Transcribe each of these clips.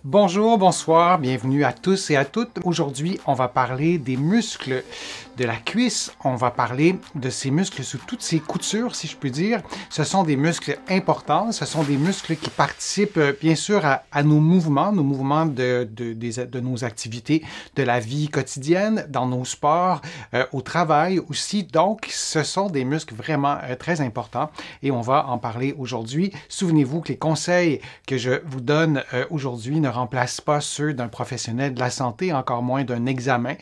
Bonjour, bonsoir, bienvenue à tous et à toutes. Aujourd'hui, on va parler des muscles de la cuisse. On va parler de ces muscles sous toutes ces coutures, si je puis dire. Ce sont des muscles importants. Ce sont des muscles qui participent, bien sûr, à nos mouvements de nos activités de la vie quotidienne, dans nos sports, au travail aussi. Donc, ce sont des muscles vraiment très importants et on va en parler aujourd'hui. Souvenez-vous que les conseils que je vous donne aujourd'hui ne remplacent pas ceux d'un professionnel de la santé, encore moins d'un examen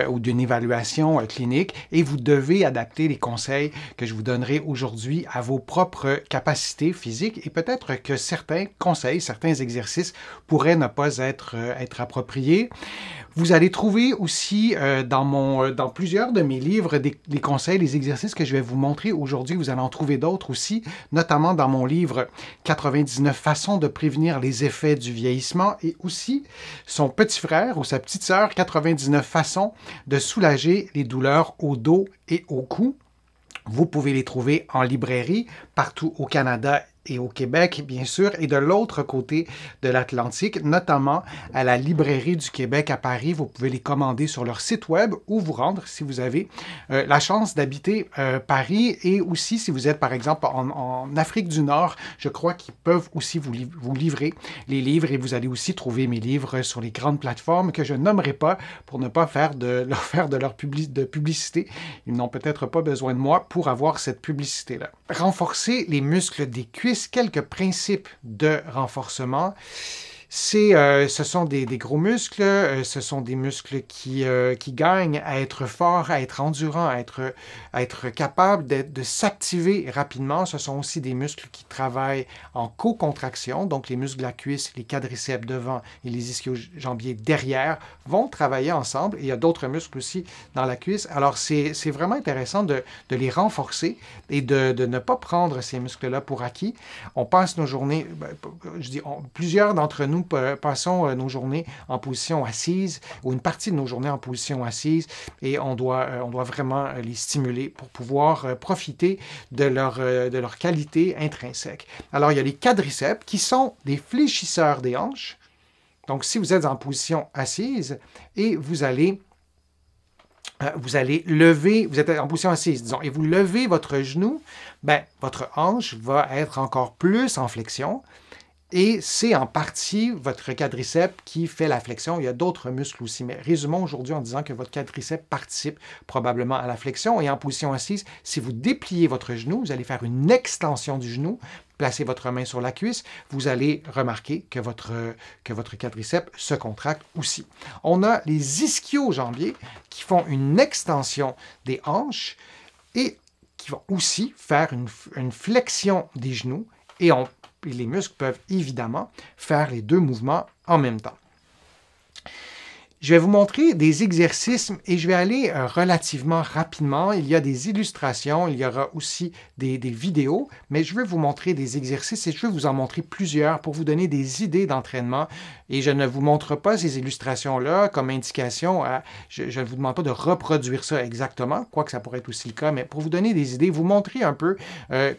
ou d'une évaluation clinique, et vous devez adapter les conseils que je vous donnerai aujourd'hui à vos propres capacités physiques, et peut-être que certains conseils, certains exercices pourraient ne pas être appropriés. Vous allez trouver aussi dans plusieurs de mes livres les conseils, les exercices que je vais vous montrer aujourd'hui. Vous allez en trouver d'autres aussi, notamment dans mon livre 99 façons de prévenir les effets du vieillissement, et aussi son petit frère ou sa petite sœur 99 façons de soulager les douleurs au dos et au cou. Vous pouvez les trouver en librairie partout au Canada et au Québec, bien sûr, et de l'autre côté de l'Atlantique, notamment à la Librairie du Québec à Paris. Vous pouvez les commander sur leur site web ou vous rendre si vous avez la chance d'habiter Paris, et aussi si vous êtes par exemple en Afrique du Nord, je crois qu'ils peuvent aussi vous livrer les livres, et vous allez aussi trouver mes livres sur les grandes plateformes que je nommerai pas pour ne pas faire de leur publicité. Ils n'ont peut-être pas besoin de moi pour avoir cette publicité-là. Renforcer les muscles des cuisses, quelques principes de renforcement. Ce sont des gros muscles, ce sont des muscles qui gagnent à être forts, à être endurants, à être capables de s'activer rapidement. Ce sont aussi des muscles qui travaillent en co-contraction, donc les muscles de la cuisse, les quadriceps devant et les ischio-jambiers derrière vont travailler ensemble. Et il y a d'autres muscles aussi dans la cuisse. Alors c'est vraiment intéressant de les renforcer et de ne pas prendre ces muscles-là pour acquis. On passe nos journées, plusieurs d'entre nous passons nos journées en position assise, ou une partie de nos journées en position assise, et on doit vraiment les stimuler pour pouvoir profiter de leur qualité intrinsèque. Alors, il y a les quadriceps qui sont des fléchisseurs des hanches. Donc, si vous êtes en position assise et vous allez lever, vous êtes en position assise, disons, et vous levez votre genou, votre hanche va être encore plus en flexion. Et c'est en partie votre quadriceps qui fait la flexion. Il y a d'autres muscles aussi, mais résumons aujourd'hui en disant que votre quadriceps participe probablement à la flexion. Et en position assise, si vous dépliez votre genou, vous allez faire une extension du genou, placez votre main sur la cuisse, vous allez remarquer que votre quadriceps se contracte aussi. On a les ischio-jambiers qui font une extension des hanches et qui vont aussi faire une flexion des genoux, et les muscles peuvent évidemment faire les deux mouvements en même temps. Je vais vous montrer des exercices et je vais aller relativement rapidement. Il y a des illustrations, il y aura aussi des vidéos, mais je vais vous montrer des exercices et je vais vous en montrer plusieurs pour vous donner des idées d'entraînement. Et je ne vous montre pas ces illustrations-là comme indication. Je ne vous demande pas de reproduire ça exactement, quoique ça pourrait être aussi le cas, mais pour vous donner des idées, vous montrer un peu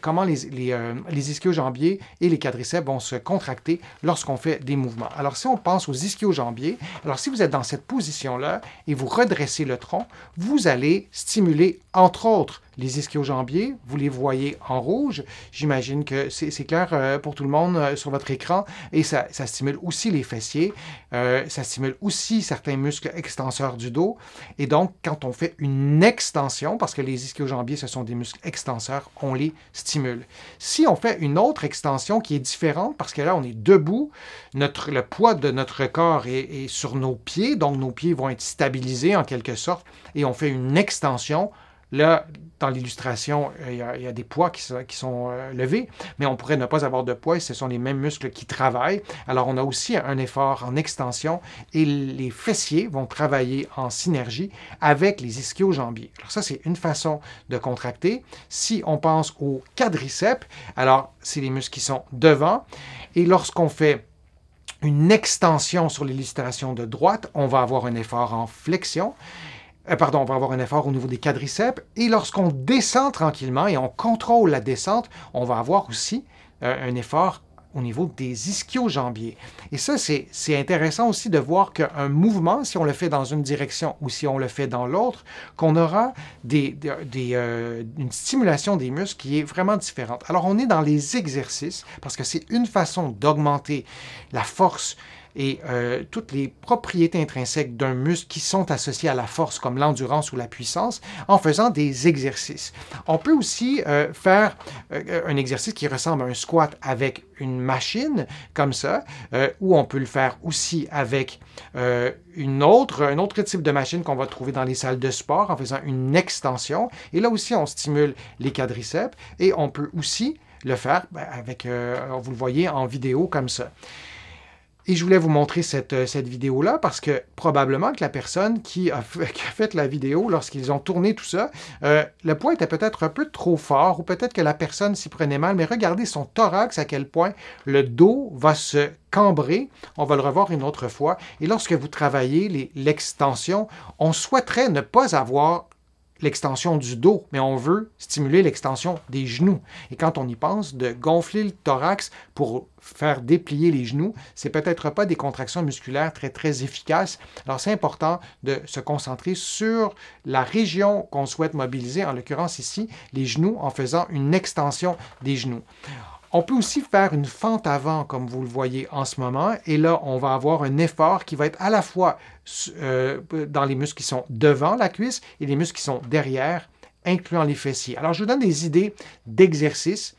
comment les ischio-jambiers et les quadriceps vont se contracter lorsqu'on fait des mouvements. Alors, si on pense aux ischio-jambiers, alors si vous êtes dans cette position-là et vous redressez le tronc, vous allez stimuler, entre autres, les ischio-jambiers. Vous les voyez en rouge. J'imagine que c'est clair pour tout le monde sur votre écran. Et ça stimule aussi les fessiers. Ça stimule aussi certains muscles extenseurs du dos. Et donc, quand on fait une extension, parce que les ischio-jambiers, ce sont des muscles extenseurs, on les stimule. Si on fait une autre extension qui est différente, parce que là, on est debout, le poids de notre corps est sur nos pieds, donc nos pieds vont être stabilisés en quelque sorte, et on fait une extension. Là, dans l'illustration, il y a des poids qui sont levés, mais on pourrait ne pas avoir de poids et ce sont les mêmes muscles qui travaillent. Alors, on a aussi un effort en extension et les fessiers vont travailler en synergie avec les ischio-jambiers. Alors ça, c'est une façon de contracter. Si on pense au quadriceps, alors c'est les muscles qui sont devant, et lorsqu'on fait une extension sur l'illustration de droite, on va avoir un effort en flexion. On va avoir un effort au niveau des quadriceps. Et lorsqu'on descend tranquillement et on contrôle la descente, on va avoir aussi un effort au niveau des ischio-jambiers. Et ça, c'est intéressant aussi de voir qu'un mouvement, si on le fait dans une direction ou si on le fait dans l'autre, qu'on aura une stimulation des muscles qui est vraiment différente. Alors, on est dans les exercices parce que c'est une façon d'augmenter la force et toutes les propriétés intrinsèques d'un muscle qui sont associées à la force, comme l'endurance ou la puissance, en faisant des exercices. On peut aussi faire un exercice qui ressemble à un squat avec une machine, comme ça, ou on peut le faire aussi avec un autre type de machine qu'on va trouver dans les salles de sport en faisant une extension. Et là aussi, on stimule les quadriceps et on peut aussi le faire avec, vous le voyez, en vidéo comme ça. Et je voulais vous montrer cette vidéo-là parce que probablement que la personne qui a fait la vidéo, lorsqu'ils ont tourné tout ça, le poids était peut-être un peu trop fort ou peut-être que la personne s'y prenait mal, mais regardez son thorax, à quel point le dos va se cambrer. On va le revoir une autre fois. Et lorsque vous travaillez l'extension, on souhaiterait ne pas avoir l'extension du dos, mais on veut stimuler l'extension des genoux. Et quand on y pense, de gonfler le thorax pour faire déplier les genoux, c'est peut-être pas des contractions musculaires très efficaces. Alors c'est important de se concentrer sur la région qu'on souhaite mobiliser, en l'occurrence ici, les genoux, en faisant une extension des genoux. On peut aussi faire une fente avant, comme vous le voyez en ce moment, et là, on va avoir un effort qui va être à la fois dans les muscles qui sont devant la cuisse et les muscles qui sont derrière, incluant les fessiers. Alors, je vous donne des idées d'exercices.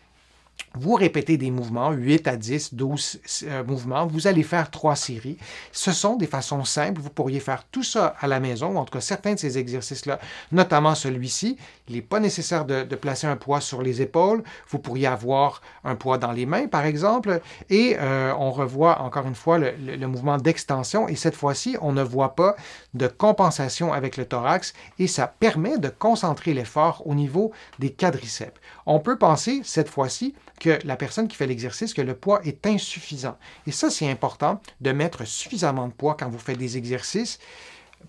Vous répétez des mouvements, 8 à 10, 12 mouvements. Vous allez faire 3 séries. Ce sont des façons simples. Vous pourriez faire tout ça à la maison, ou en tout cas certains de ces exercices-là, notamment celui-ci. Il n'est pas nécessaire de placer un poids sur les épaules. Vous pourriez avoir un poids dans les mains, par exemple. Et on revoit encore une fois le mouvement d'extension. Et cette fois-ci, on ne voit pas de compensation avec le thorax. Et ça permet de concentrer l'effort au niveau des quadriceps. On peut penser, cette fois-ci, que la personne qui fait l'exercice, que le poids est insuffisant. Et ça, c'est important de mettre suffisamment de poids quand vous faites des exercices.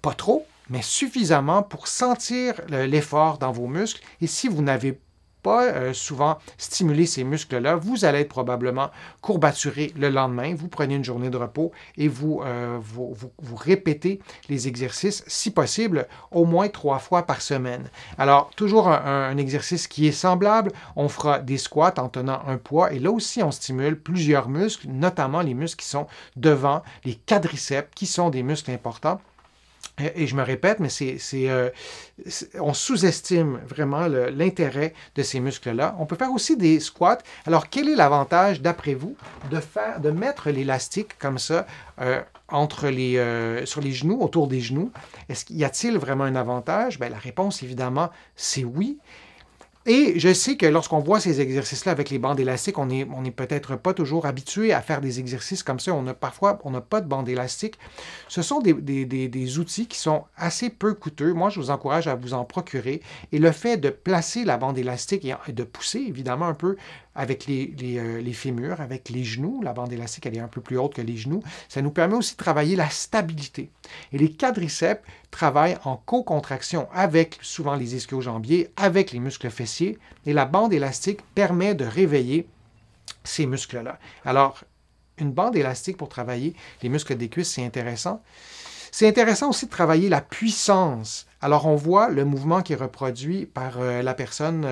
Pas trop, mais suffisamment pour sentir l'effort dans vos muscles. Et si vous n'avez pas souvent stimulé ces muscles-là, vous allez être probablement courbaturé le lendemain. Vous prenez une journée de repos et vous répétez les exercices, si possible, au moins 3 fois par semaine. Alors, toujours un exercice qui est semblable. On fera des squats en tenant un poids et là aussi, on stimule plusieurs muscles, notamment les muscles qui sont devant, les quadriceps, qui sont des muscles importants. Et je me répète, mais on sous-estime vraiment l'intérêt de ces muscles-là. On peut faire aussi des squats. Alors, quel est l'avantage, d'après vous, de mettre l'élastique comme ça sur les genoux, autour des genoux? Y a-t-il vraiment un avantage? Bien, la réponse, évidemment, c'est oui. Et je sais que lorsqu'on voit ces exercices-là avec les bandes élastiques, on n'est peut-être pas toujours habitué à faire des exercices comme ça. Parfois, on n'a pas de bande élastique. Ce sont des outils qui sont assez peu coûteux. Moi, je vous encourage à vous en procurer. Et le fait de placer la bande élastique et de pousser, évidemment, un peu avec les fémurs, avec les genoux. La bande élastique, elle est un peu plus haute que les genoux. Ça nous permet aussi de travailler la stabilité. Et les quadriceps travaillent en co-contraction avec souvent les ischio-jambiers, avec les muscles fessiers. Et la bande élastique permet de réveiller ces muscles-là. Alors, une bande élastique pour travailler les muscles des cuisses, c'est intéressant. C'est intéressant aussi de travailler la puissance. Alors, on voit le mouvement qui est reproduit par la personne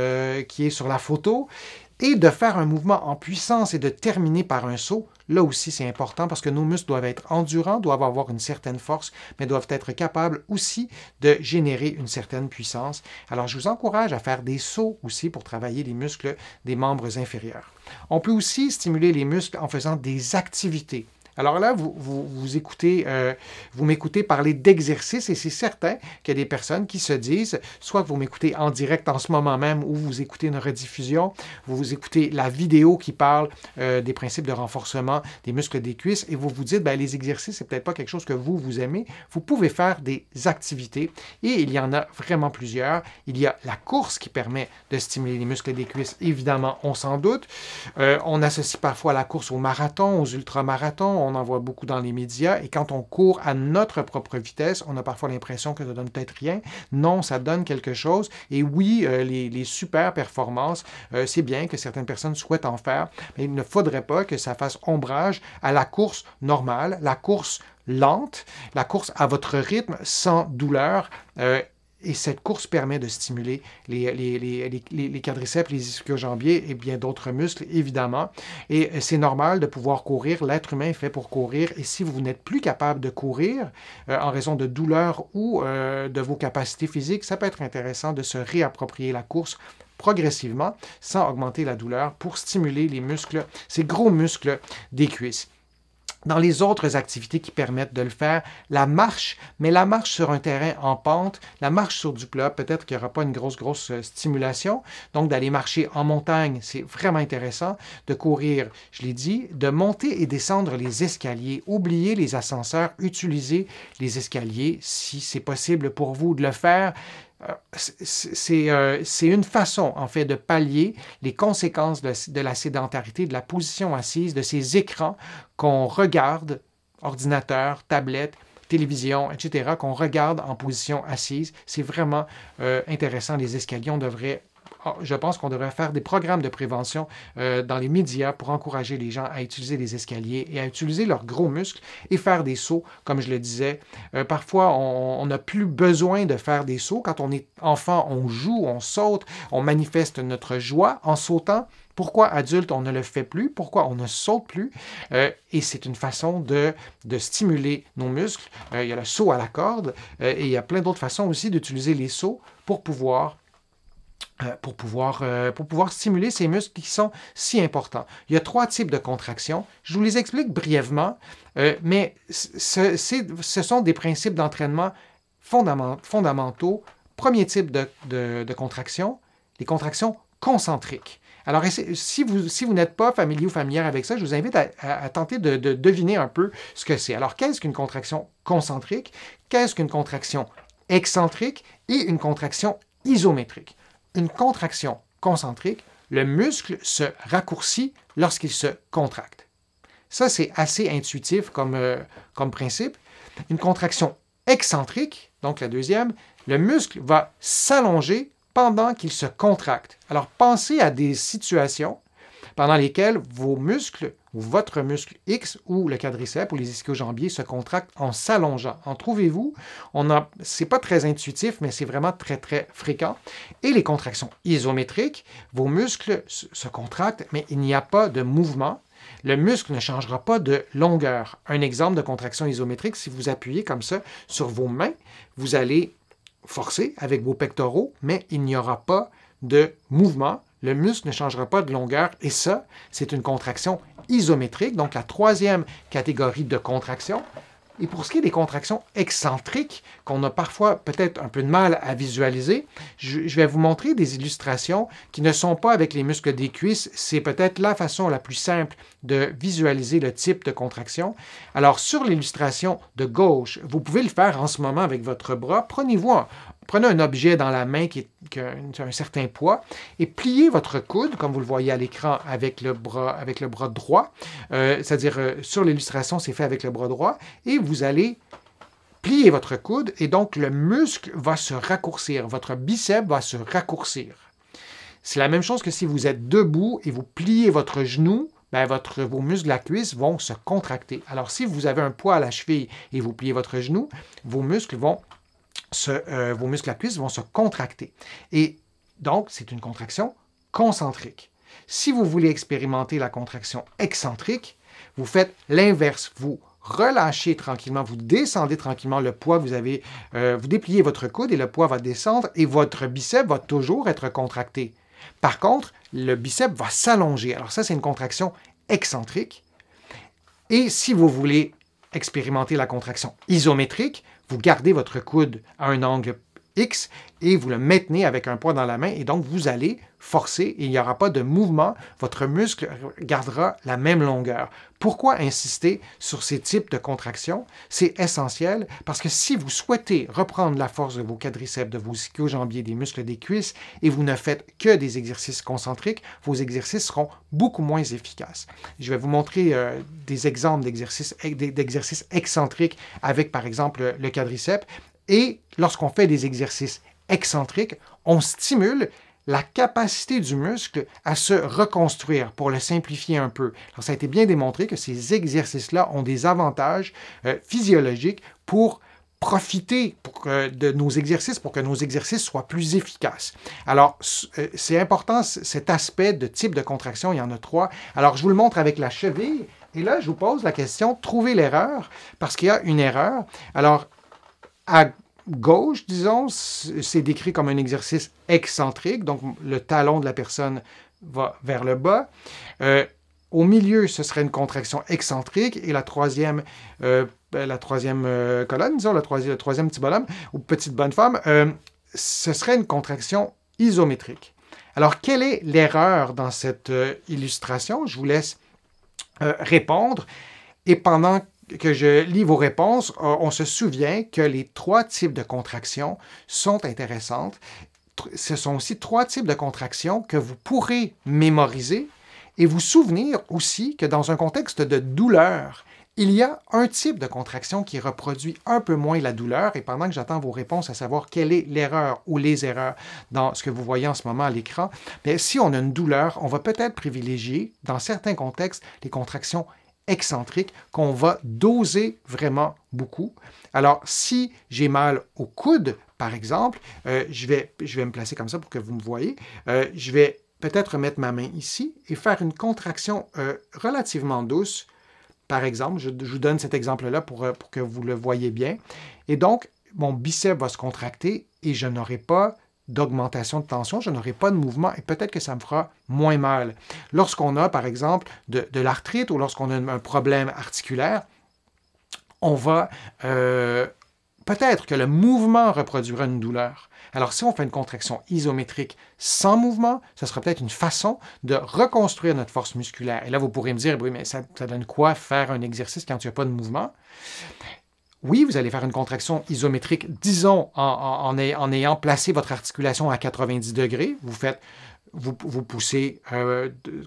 qui est sur la photo. Et de faire un mouvement en puissance et de terminer par un saut, là aussi c'est important parce que nos muscles doivent être endurants, doivent avoir une certaine force, mais doivent être capables aussi de générer une certaine puissance. Alors je vous encourage à faire des sauts aussi pour travailler les muscles des membres inférieurs. On peut aussi stimuler les muscles en faisant des activités. Alors là, vous m'écoutez parler d'exercice et c'est certain qu'il y a des personnes qui se disent, soit que vous m'écoutez en direct en ce moment même ou vous écoutez une rediffusion, vous écoutez la vidéo qui parle des principes de renforcement des muscles des cuisses et vous vous dites, ben, les exercices, c'est peut-être pas quelque chose que vous aimez. Vous pouvez faire des activités et il y en a vraiment plusieurs. Il y a la course qui permet de stimuler les muscles des cuisses, évidemment, on s'en doute. On associe parfois la course au marathon, aux ultramarathons. on en voit beaucoup dans les médias, et quand on court à notre propre vitesse, on a parfois l'impression que ça donne peut-être rien. Non, ça donne quelque chose. Et oui, les super performances, c'est bien que certaines personnes souhaitent en faire, mais il ne faudrait pas que ça fasse ombrage à la course normale, la course lente, la course à votre rythme, sans douleur. Et cette course permet de stimuler les quadriceps, les ischio-jambiers et bien d'autres muscles, évidemment. Et c'est normal de pouvoir courir. L'être humain est fait pour courir. Et si vous n'êtes plus capable de courir en raison de douleurs ou de vos capacités physiques, ça peut être intéressant de se réapproprier la course progressivement, sans augmenter la douleur, pour stimuler les muscles, ces gros muscles des cuisses. Dans les autres activités qui permettent de le faire, la marche, mais la marche sur un terrain en pente, la marche sur du plat, peut-être qu'il n'y aura pas une grosse stimulation. Donc, d'aller marcher en montagne, c'est vraiment intéressant. De courir, je l'ai dit, de monter et descendre les escaliers. Oubliez les ascenseurs, utilisez les escaliers si c'est possible pour vous de le faire. C'est une façon, en fait, de pallier les conséquences de la sédentarité, de la position assise, de ces écrans qu'on regarde, ordinateur, tablette, télévision, etc., qu'on regarde en position assise. C'est vraiment intéressant. Les escaliers, je pense qu'on devrait faire des programmes de prévention dans les médias pour encourager les gens à utiliser les escaliers et à utiliser leurs gros muscles et faire des sauts, comme je le disais. Parfois, on n'a plus besoin de faire des sauts. Quand on est enfant, on joue, on saute, on manifeste notre joie en sautant. Pourquoi adulte, on ne le fait plus? Pourquoi on ne saute plus? Et c'est une façon de stimuler nos muscles. Il y a le saut à la corde et il y a plein d'autres façons aussi d'utiliser les sauts pour pouvoir stimuler ces muscles qui sont si importants. Il y a 3 types de contractions. Je vous les explique brièvement, mais ce sont des principes d'entraînement fondamentaux. Premier type de contraction, les contractions concentriques. Alors, si vous n'êtes pas familier ou familière avec ça, je vous invite à tenter de deviner un peu ce que c'est. Alors, qu'est-ce qu'une contraction concentrique? Qu'est-ce qu'une contraction excentrique? Et une contraction isométrique. Une contraction concentrique, le muscle se raccourcit lorsqu'il se contracte. Ça, c'est assez intuitif comme principe. Une contraction excentrique, donc la deuxième, le muscle va s'allonger pendant qu'il se contracte. Alors, pensez à des situations pendant lesquelles vos muscles, ou votre muscle X, ou le quadriceps, ou les ischio-jambiers se contractent en s'allongeant. En trouvez-vous? C'est pas très intuitif, mais c'est vraiment très, très fréquent. Et les contractions isométriques, vos muscles se contractent, mais il n'y a pas de mouvement. Le muscle ne changera pas de longueur. Un exemple de contraction isométrique, si vous appuyez comme ça sur vos mains, vous allez forcer avec vos pectoraux, mais il n'y aura pas de mouvement. Le muscle ne changera pas de longueur et ça, c'est une contraction isométrique, donc la 3e catégorie de contraction. Et pour ce qui est des contractions excentriques, qu'on a parfois peut-être un peu de mal à visualiser, je vais vous montrer des illustrations qui ne sont pas avec les muscles des cuisses. C'est peut-être la façon la plus simple de visualiser le type de contraction. Alors, sur l'illustration de gauche, vous pouvez le faire en ce moment avec votre bras. Prenez un objet dans la main qui a un certain poids et pliez votre coude, comme vous le voyez à l'écran, avec le bras droit. C'est-à-dire, sur l'illustration, c'est fait avec le bras droit. Et vous allez plier votre coude et donc le muscle va se raccourcir. Votre biceps va se raccourcir. C'est la même chose que si vous êtes debout et vous pliez votre genou, vos muscles de la cuisse vont se contracter. Alors, si vous avez un poids à la cheville et vous pliez votre genou, vos muscles à la cuisse vont se contracter. Et donc, c'est une contraction concentrique. Si vous voulez expérimenter la contraction excentrique, vous faites l'inverse. Vous relâchez tranquillement, vous descendez tranquillement le poids que vous avez, vous dépliez votre coude et le poids va descendre et votre biceps va toujours être contracté. Par contre, le biceps va s'allonger. Alors ça, c'est une contraction excentrique. Et si vous voulez expérimenter la contraction isométrique, vous gardez votre coude à un angle X et vous le maintenez avec un poids dans la main et donc vous allez forcer et il n'y aura pas de mouvement. Votre muscle gardera la même longueur. Pourquoi insister sur ces types de contractions? C'est essentiel parce que si vous souhaitez reprendre la force de vos quadriceps, de vos ischio-jambiers, des muscles des cuisses et vous ne faites que des exercices concentriques, vos exercices seront beaucoup moins efficaces. Je vais vous montrer des exemples d'exercices excentriques avec par exemple le quadriceps. Et lorsqu'on fait des exercices excentriques, on stimule la capacité du muscle à se reconstruire, pour le simplifier un peu. Alors, ça a été bien démontré que ces exercices-là ont des avantages physiologiques pour profiter de nos exercices, pour que nos exercices soient plus efficaces. Alors, c'est important, cet aspect de type de contraction, il y en a 3. Alors, je vous le montre avec la cheville. Et là, je vous pose la question, trouvez l'erreur, parce qu'il y a une erreur. Alors, à gauche, disons, c'est décrit comme un exercice excentrique, donc le talon de la personne va vers le bas. Au milieu, ce serait une contraction excentrique et la troisième colonne, disons, le troisième petit bonhomme ou petite bonne femme, ce serait une contraction isométrique. Alors, quelle est l'erreur dans cette illustration? Je vous laisse répondre et pendant que je lis vos réponses, on se souvient que les 3 types de contractions sont intéressantes. Ce sont aussi 3 types de contractions que vous pourrez mémoriser et vous souvenir aussi que dans un contexte de douleur, il y a un type de contraction qui reproduit un peu moins la douleur et pendant que j'attends vos réponses à savoir quelle est l'erreur ou les erreurs dans ce que vous voyez en ce moment à l'écran, bien, si on a une douleur, on va peut-être privilégier dans certains contextes les contractions excentrique qu'on va doser vraiment beaucoup. Alors, si j'ai mal au coude, par exemple, je vais me placer comme ça pour que vous me voyez. Je vais peut-être mettre ma main ici et faire une contraction relativement douce. Par exemple, je vous donne cet exemple-là pour que vous le voyez bien. Et donc, mon biceps va se contracter et je n'aurai pas d'augmentation de tension, je n'aurai pas de mouvement et peut-être que ça me fera moins mal. Lorsqu'on a, par exemple, de l'arthrite ou lorsqu'on a un problème articulaire, on va peut-être que le mouvement reproduira une douleur. Alors, si on fait une contraction isométrique sans mouvement, ce sera peut-être une façon de reconstruire notre force musculaire. Et là, vous pourrez me dire, oui, mais ça donne quoi faire un exercice quand il n'y a pas de mouvement? Oui, vous allez faire une contraction isométrique, disons, en ayant placé votre articulation à 90 degrés. Vous poussez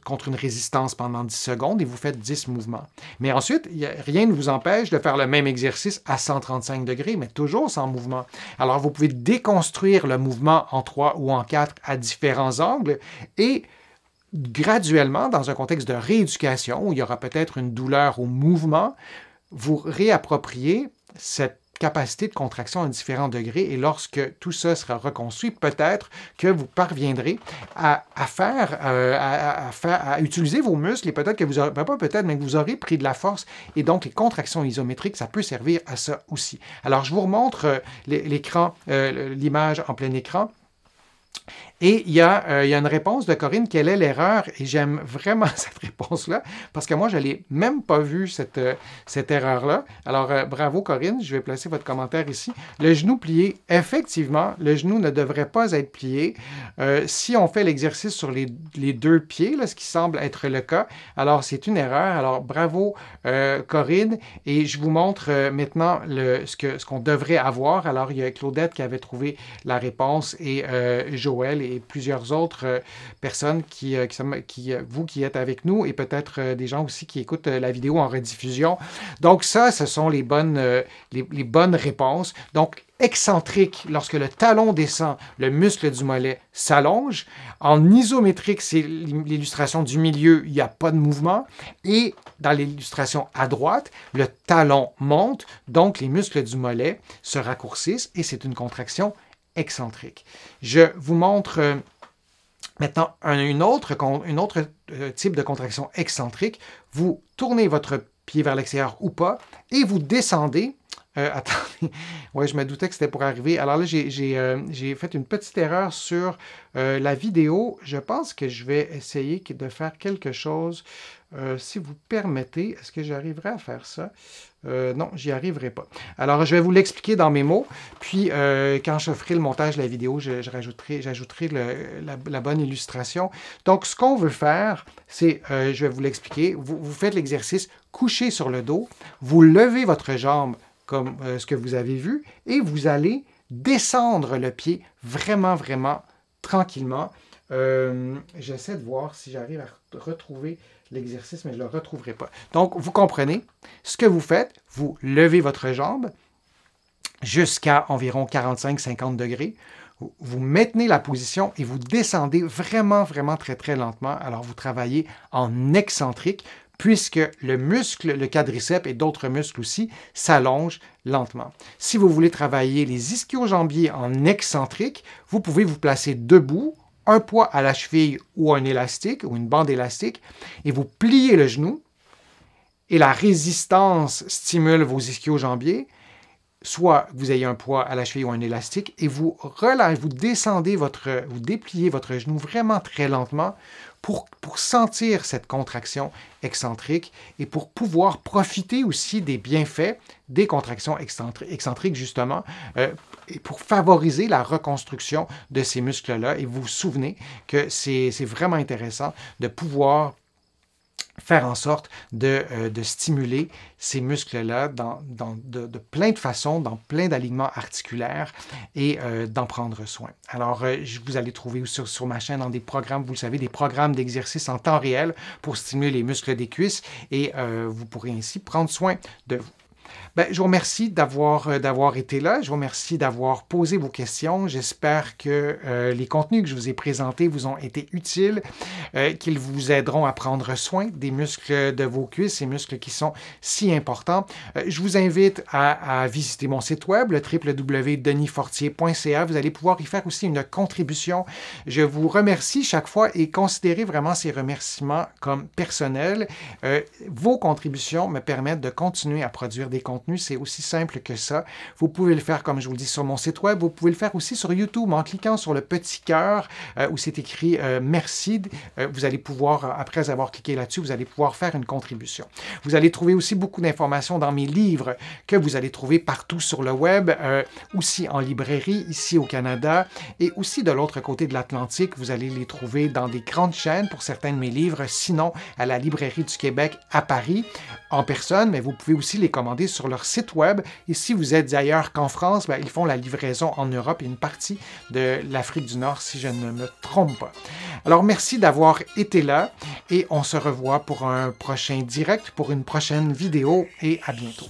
contre une résistance pendant 10 secondes et vous faites 10 mouvements. Mais ensuite, rien ne vous empêche de faire le même exercice à 135 degrés, mais toujours sans mouvement. Alors, vous pouvez déconstruire le mouvement en 3 ou en 4 à différents angles et graduellement, dans un contexte de rééducation où il y aura peut-être une douleur au mouvement, vous réappropriez cette capacité de contraction à différents degrés et lorsque tout ça sera reconstruit, peut-être que vous parviendrez à utiliser vos muscles et peut-être que vous aurez, pas peut-être, mais que vous aurez pris de la force et donc les contractions isométriques, ça peut servir à ça aussi. Alors, je vous remontre l'écran, l'image en plein écran. Et il y a une réponse de Corinne, quelle est l'erreur? Et j'aime vraiment cette réponse-là, parce que moi, je n'ai même pas vu cette erreur-là. Alors, bravo Corinne, je vais placer votre commentaire ici. Le genou plié, effectivement, le genou ne devrait pas être plié. Si on fait l'exercice sur les 2 pieds, là, ce qui semble être le cas, alors c'est une erreur. Alors, bravo Corinne. Et je vous montre maintenant ce qu'on devrait avoir. Alors, il y a Claudette qui avait trouvé la réponse et Joël et plusieurs autres personnes vous qui êtes avec nous et peut-être des gens aussi qui écoutent la vidéo en rediffusion. Donc ça, ce sont les bonnes réponses. Donc, excentrique, lorsque le talon descend, le muscle du mollet s'allonge. En isométrique, c'est l'illustration du milieu, il n'y a pas de mouvement. Et dans l'illustration à droite, le talon monte, donc les muscles du mollet se raccourcissent et c'est une contraction excentrique. Je vous montre maintenant un autre type de contraction excentrique. Vous tournez votre pied vers l'extérieur ou pas et vous descendez. Attendez, ouais, je me doutais que c'était pour arriver. Alors là, j'ai fait une petite erreur sur la vidéo. Je pense que je vais essayer de faire quelque chose. Si vous permettez, est-ce que j'arriverai à faire ça? Non, j'y arriverai pas. Alors, je vais vous l'expliquer dans mes mots, puis quand je ferai le montage de la vidéo, j'ajouterai la bonne illustration. Donc, ce qu'on veut faire, c'est, je vais vous l'expliquer, vous faites l'exercice couché sur le dos, vous levez votre jambe comme ce que vous avez vu, et vous allez descendre le pied vraiment, vraiment tranquillement. J'essaie de voir si j'arrive à retrouver l'exercice, mais je ne le retrouverai pas. Donc, vous comprenez, ce que vous faites, vous levez votre jambe jusqu'à environ 45-50 degrés. Vous maintenez la position et vous descendez vraiment, vraiment très, très lentement. Alors, vous travaillez en excentrique puisque le muscle, le quadriceps et d'autres muscles aussi s'allongent lentement. Si vous voulez travailler les ischio-jambiers en excentrique, vous pouvez vous placer debout, un poids à la cheville ou un élastique ou une bande élastique et vous pliez le genou et la résistance stimule vos ischio-jambiers. Soit vous ayez un poids à la cheville ou un élastique et vous dépliez votre genou vraiment très lentement pour sentir cette contraction excentrique et pour pouvoir profiter aussi des bienfaits des contractions excentriques justement et pour favoriser la reconstruction de ces muscles-là. Et vous vous souvenez que c'est vraiment intéressant de pouvoir faire en sorte de stimuler ces muscles-là de plein de façons, dans plein d'alignements articulaires et d'en prendre soin. Alors, vous allez trouver sur ma chaîne dans des programmes, vous le savez, des programmes d'exercice en temps réel pour stimuler les muscles des cuisses et vous pourrez ainsi prendre soin de vous. Ben, je vous remercie d'avoir été là. Je vous remercie d'avoir posé vos questions. J'espère que les contenus que je vous ai présentés vous ont été utiles, qu'ils vous aideront à prendre soin des muscles de vos cuisses, ces muscles qui sont si importants. Je vous invite à visiter mon site web, le www.denisfortier.ca. Vous allez pouvoir y faire aussi une contribution. Je vous remercie chaque fois et considérez vraiment ces remerciements comme personnels. Vos contributions me permettent de continuer à produire des contenus. C'est aussi simple que ça. Vous pouvez le faire, comme je vous le dis, sur mon site web. Vous pouvez le faire aussi sur YouTube en cliquant sur le petit cœur où c'est écrit « Merci ». Vous allez pouvoir, après avoir cliqué là-dessus, vous allez pouvoir faire une contribution. Vous allez trouver aussi beaucoup d'informations dans mes livres que vous allez trouver partout sur le web, aussi en librairie, ici au Canada, et aussi de l'autre côté de l'Atlantique. Vous allez les trouver dans des grandes chaînes pour certains de mes livres, sinon à la Librairie du Québec à Paris, en personne, mais vous pouvez aussi les commander sur leur site web. Et si vous êtes ailleurs qu'en France, ben, ils font la livraison en Europe et une partie de l'Afrique du Nord, si je ne me trompe pas. Alors, merci d'avoir été là et on se revoit pour un prochain direct, pour une prochaine vidéo et à bientôt.